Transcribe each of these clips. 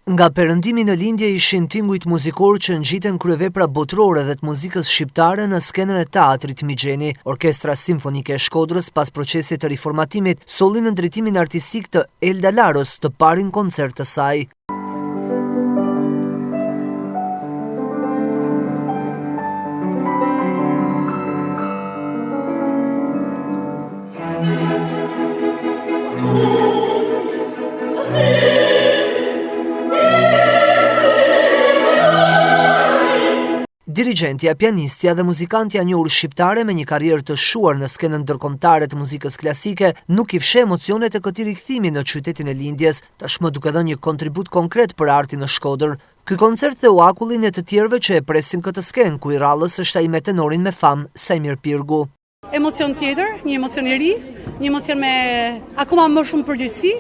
Nga perëndimi në lindje ishin tingujt muzikor që ngjiten kryevepra botërore dhe të muzikës shqiptare në skenën e teatrit Migjeni. Orkestra Simfonike e Shkodrës, pas procesit të riformatimit, solli në drejtimin artistik të Elda Laros të parin koncert të saj. Dirigentja, pianistja dhe muzikantja e njohur shqiptare me një karrierë të shuar në skenën ndërkombëtare të muzikës klasike nuk I fsheh emocionet e këtij rikthimi në qytetin e lindjes, tashmë duke dhënë një kontribut konkret për artin në Shkodër. Ky koncert theu akullin e të tjerëve që e presin këtë skenë, ku I rallës është ai me tenorin me famë Sajmir Pirgu. Emocion tjetër, një emocion I ri, një emocion me akoma më shumë përgjegjësi.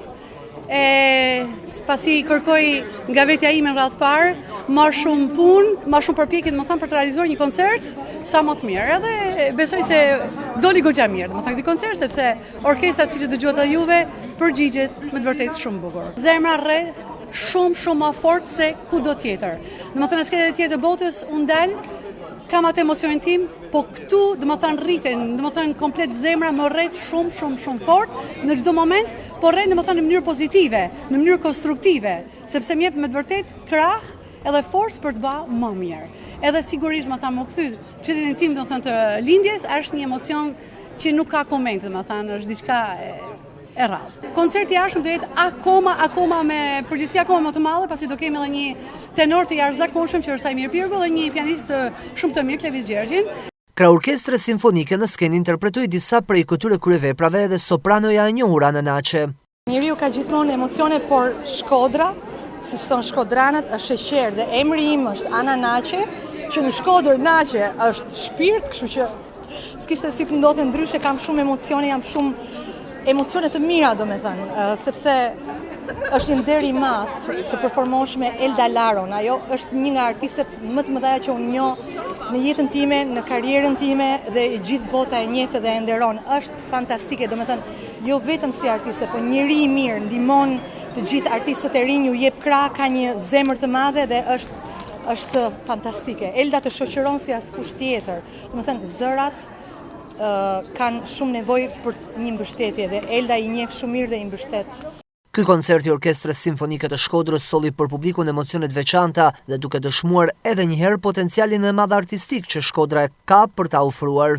Pasi kërkoj nga vetja ime rradh parë, më shumë punë, më shumë përpjekje për të realizuar një koncert sa më të mirë. Edhe besoj se doli goxha mirë, këtë koncert sepse orkestra siç e dëgjuat edhe juve përgjigjet me të vërtetë shumë bukur. Zemra rre shumë më fort se kudo tjetër. Në skenën e tjetër të botës unë dal kam atë emocionin tim, po këtu rriten, komplet zemra më rret shumë fort në çdo moment, po rret në mënyrë pozitive, në mënyrë konstruktive, sepse më jep me të vërtet krah edhe forcë për të bërë më mirë. Edhe sigurisht më kthy qytetin tim të lindjes është një emocion që nuk ka koment, është diçka e rrallë. Koncerti jashtëm do jetë akoma me përgjegjësi akoma më të madhe, pasi do kemi edhe një tenor të jashtëzakonshëm që është Sajmir Pirgu dhe një pianist shumë të mirë, Klevis Gjergjin. Krah Orkestrës Simfonike në skenë interpretoi disa prej këtyre kryeveprave dhe sopranoja e njohur Ana Naçe. Njeriu ka gjithmonë emocione, por Shkodra, siç thon shkodranët, është sheqer dhe emri im është Ana Naçe, që në Shkodër Naçe është shpirt, kështu që s'kishte si të ndodhte ndryshe, kam shumë emocione, jam shumë emocione të mira, sepse është një nder I madh të performosh me Elda Laron. Ajo është një nga artistët më të mëdha që unë njoh në jetën time, në karrierën time dhe gjithë bota e njeh dhe e nderon. Është fantastike, jo vetëm si artiste, por njeri I mirë, ndihmon të gjithë artistët e rinj, ju jep krah, ka një zemër të madhe dhe është fantastike. Elda të shoqëron si askush tjetër. Zërat kanë shumë nevojë për një mbështetje dhe Elda I njeh shumë mirë dhe I mbështet. Ky koncert I Orkestrës Simfonike të Shkodrës solli për publikun emocione të veçanta dhe duke dëshmuar edhe një herë potencialin e madh artistik që Shkodra ka për ta ofruar.